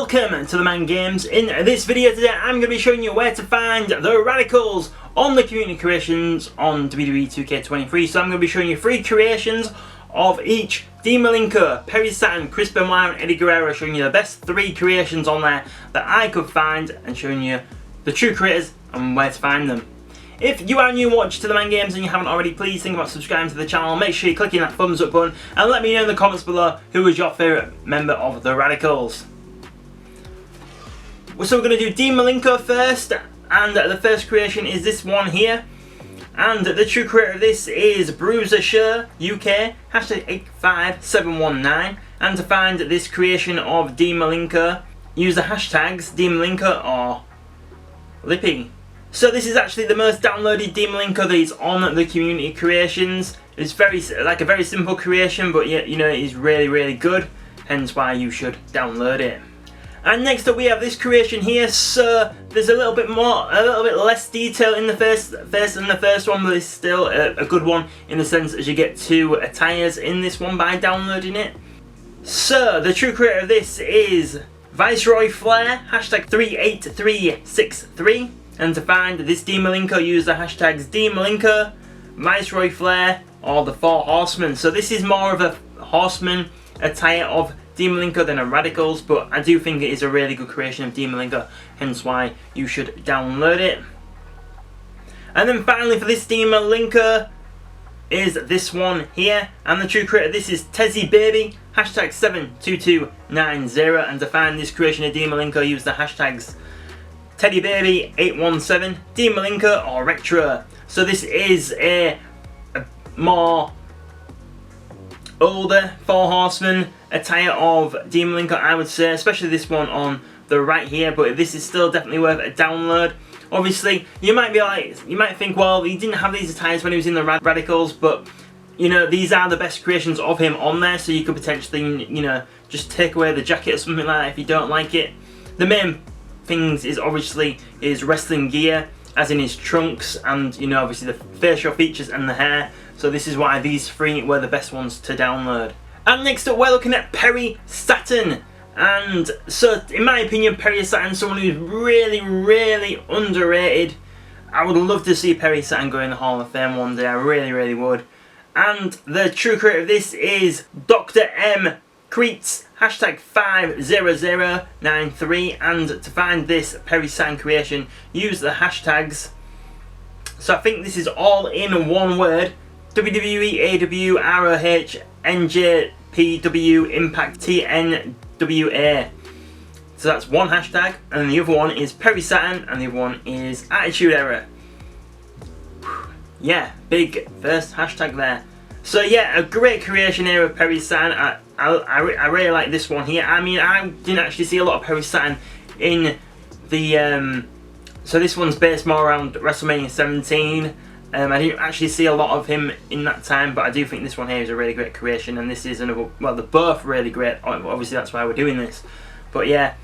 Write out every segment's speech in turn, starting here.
Welcome to TheMan Games. In this video today I'm going to be showing you where to find the Radicalz on the community creations on WWE 2K23. So I'm going to be showing you 3 creations of each Malenko, Saturn, Chris Benoit and Eddie Guerrero, showing you the best 3 creations on there that I could find and showing you the true creators and where to find them. If you are new watching to TheMan Games and you haven't already, please think about subscribing to the channel. Make sure you're clicking that thumbs up button and let me know in the comments below who was your favourite member of the Radicalz. So we're going to do Malenko first, and the first creation is this one here. And the true creator of this is Bruiser UK, hashtag 85719. And to find this creation of Malenko, use the hashtags Malenko or Lippy. So this is actually the most downloaded Malenko that is on the community creations. It's very a very simple creation, but yet it is really good. Hence why you should download it. And next up we have this creation here. So there's a little bit less detail in the first one, but it's still a good one in the sense as you get 2 attires in this one by downloading it. So the true creator of this is Viceroy Flair, hashtag 38363. And to find this Malenko, use the hashtags Malenko, Viceroy Flair, or the 4 Horsemen. So this is more of a horseman attire of Malenko than a Radicalz, but I do think it is a really good creation of Malenko, hence why you should download it. And then finally for this Malenko is this one here, and the true creator this is Tezzy Baby, hashtag 72290. And to find this creation of Malenko, use the hashtags TeddyBaby817, Malenko or Retro. So this is a more older 4 Horsemen attire of Malenko, I would say, especially this one on the right here, but this is still definitely worth a download. Obviously, you might think, well, he didn't have these attires when he was in the Radicalz, but these are the best creations of him on there, so you could potentially, just take away the jacket or something like that if you don't like it. The main things is obviously his wrestling gear, as in his trunks, and obviously the facial features and the hair. So this is why these 3 were the best ones to download. And next up we're looking at Saturn. And so in my opinion, Saturn is someone who's really underrated. I would love to see Saturn go in the Hall of Fame one day, I really would. And the true creator of this is Dr. M. Creets, hashtag 50093. And to find this Saturn creation, use the hashtags. So I think this is all in one word: WWE, AW, ROH, NJPW, Impact, TNWA. So that's one hashtag, and the other one is Saturn, and the other one is Attitude Era. Yeah, big first hashtag there. So yeah, a great creation here of Saturn. I really like this one here. I mean, I didn't actually see a lot of Saturn in the so this one's based more around WrestleMania 17. I didn't actually see a lot of him in that time, but I do think this one here is a really great creation, and this is another, well, they're both really great, obviously that's why we're doing this. But yeah,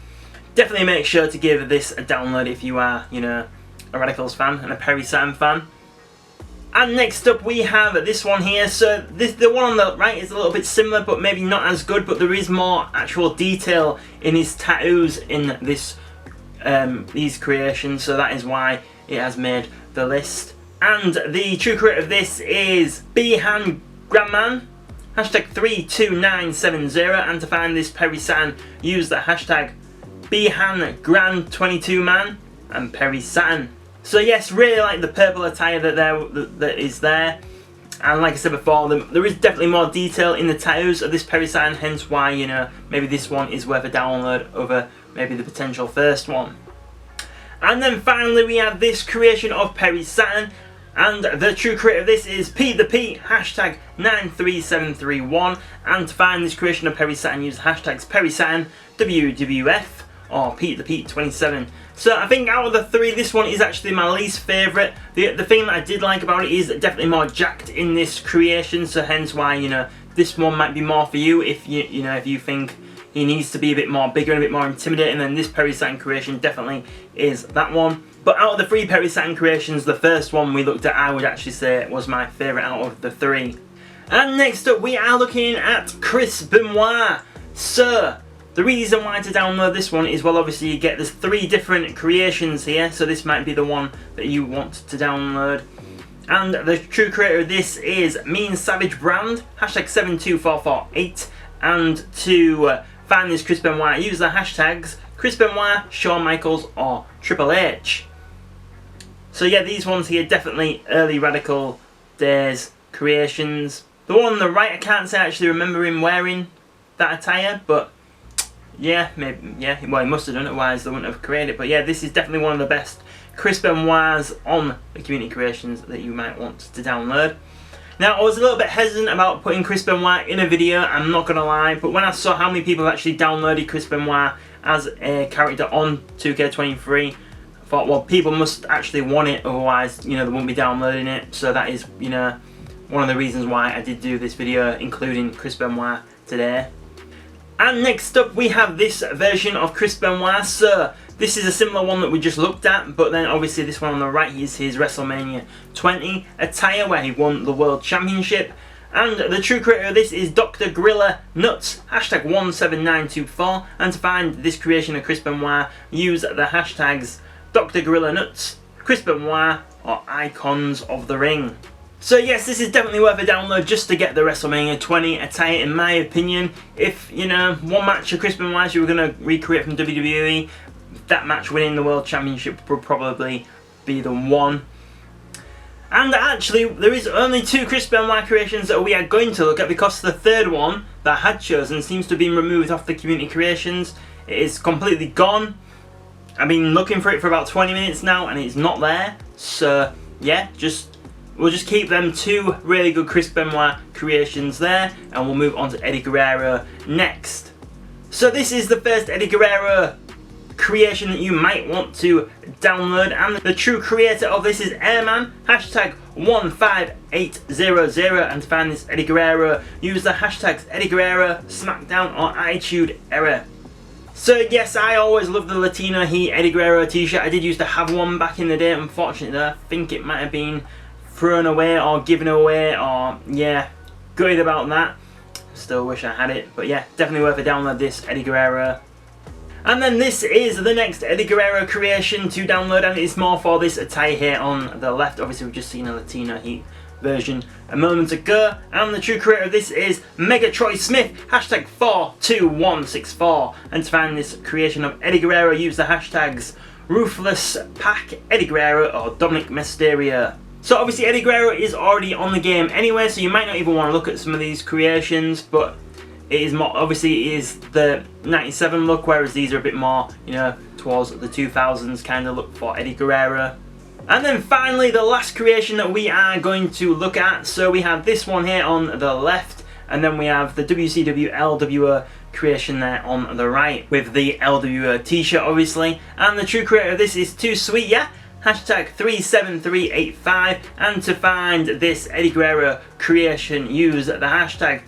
definitely make sure to give this a download if you are, a Radicalz fan and a Saturn fan. And next up we have this one here. So the one on the right is a little bit similar, but maybe not as good, but there is more actual detail in his tattoos in this these creations, so that is why it has made the list. And the true creator of this is Behan Grandman, hashtag 32970. And to find this Saturn, use the hashtag BehanGrand22Man and Saturn. So yes, really like the purple attire that is there. And like I said before, there is definitely more detail in the tattoos of this Saturn, hence why, maybe this one is worth a download over maybe the potential first one. And then finally we have this creation of Saturn. And the true creator of this is Pete the Pete, hashtag 93731. And to find this creation of Saturn, use the hashtags Saturn, WWF, or Pete the Pete 27. So I think out of the 3, this one is actually my least favourite. The thing that I did like about it is definitely more jacked in this creation, so hence why, this one might be more for you if if you think he needs to be a bit more bigger and a bit more intimidating. Then this Saturn creation definitely is that one. But out of the 3 Saturn creations, the first one we looked at, I would actually say was my favourite out of the 3. And next up we are looking at Chris Benoit. So The reason why to download this one is, well, obviously you get, there's 3 different creations here, so this might be the one that you want to download. And the true creator of this is Mean Savage Brand, hashtag 72448, and to find this Chris Benoit, use the hashtags Chris Benoit, Shawn Michaels, or Triple H. So yeah, these ones here, definitely early Radical days creations. The one on the right, I can't say I actually remember him wearing that attire, but yeah, maybe, yeah, well, he must have done it, otherwise they wouldn't have created it. But yeah, this is definitely one of the best Chris Benoits on the community creations that you might want to download. Now, I was a little bit hesitant about putting Chris Benoit in a video, I'm not going to lie, but when I saw how many people actually downloaded Chris Benoit as a character on 2K23, I thought, well, people must actually want it, otherwise, you know, they wouldn't be downloading it. So that is, you know, one of the reasons why I did do this video, including Chris Benoit today. And next up, we have this version of Chris Benoit. So this is a similar one that we just looked at, but then obviously this one on the right is his WrestleMania 20 attire where he won the World Championship. And the true creator of this is Dr. Gorilla Nuts, hashtag 17924. And to find this creation of Chris Benoit, use the hashtags Dr. Gorilla Nuts, Chris Benoit, or Icons of the Ring. So yes, this is definitely worth a download just to get the WrestleMania 20 attire, in my opinion. If, you know, one match of Chris Benoit you were going to recreate from WWE, that match winning the World Championship would probably be the one. And actually, there is only 2 Chris Benoit creations that we are going to look at, because the third one that I had chosen seems to have been removed off the community creations. It is completely gone. I've been looking for it for about 20 minutes now and it's not there. So yeah, we'll just keep them 2 really good Chris Benoit creations there, and we'll move on to Eddie Guerrero next. So this is the first Eddie Guerrero creation that you might want to download, and the true creator of this is Airman, hashtag 15800, and to find this Eddie Guerrero, use the hashtags Eddie Guerrero, SmackDown, or Attitude Era. So yes, I always loved the Latino Heat Eddie Guerrero t-shirt. I did used to have one back in the day. Unfortunately, I think it might have been thrown away or given away, or yeah, gutted about that. Still wish I had it, but yeah, definitely worth a download, this Eddie Guerrero. And then this is the next Eddie Guerrero creation to download, and it's more for this attire here on the left. Obviously, we've just seen a Latino Heat version a moment ago, and the true creator of this is Mega Troy Smith, hashtag 42164. And to find this creation of Eddie Guerrero, use the hashtags Ruthless Pack, Eddie Guerrero, or Dominic Mysterio. So obviously Eddie Guerrero is already on the game anyway, so you might not even want to look at some of these creations, but it is more, obviously it is the 97 look, whereas these are a bit more, you know, towards the 2000s kind of look for Eddie Guerrero. And then finally, the last creation that we are going to look at. So we have this one here on the left, and then we have the WCW LWO creation there on the right, with the LWO t-shirt obviously. And the true creator of this is Too Sweet, yeah? Hashtag 37385. And to find this Eddie Guerrero creation, use the hashtag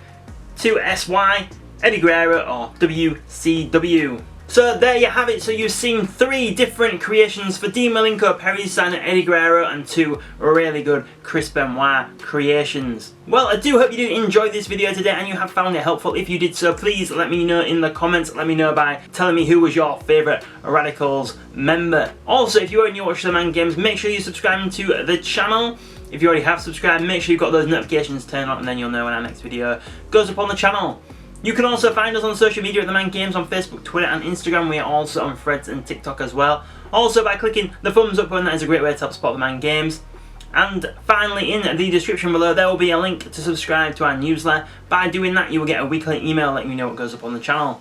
2SY, Eddie Guerrero, or WCW. So there you have it. So you've seen 3 different creations for Malenko, Perry Saturn, Eddie Guerrero, and 2 really good Chris Benoit creations. Well, I do hope you did enjoy this video today and you have found it helpful. If you did so, please let me know in the comments. Let me know by telling me who was your favourite Radicalz member. Also, if you already watch TheMan Games, make sure you subscribe to the channel. If you already have subscribed, make sure you've got those notifications turned on, and then you'll know when our next video goes up on the channel. You can also find us on social media at TheMan Games on Facebook, Twitter and Instagram. We are also on Threads and TikTok as well. Also by clicking the thumbs up button, that is a great way to help support TheMan Games. And finally, in the description below there will be a link to subscribe to our newsletter. By doing that you will get a weekly email letting you know what goes up on the channel.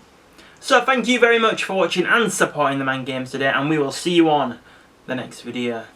So thank you very much for watching and supporting TheMan Games today, and we will see you on the next video.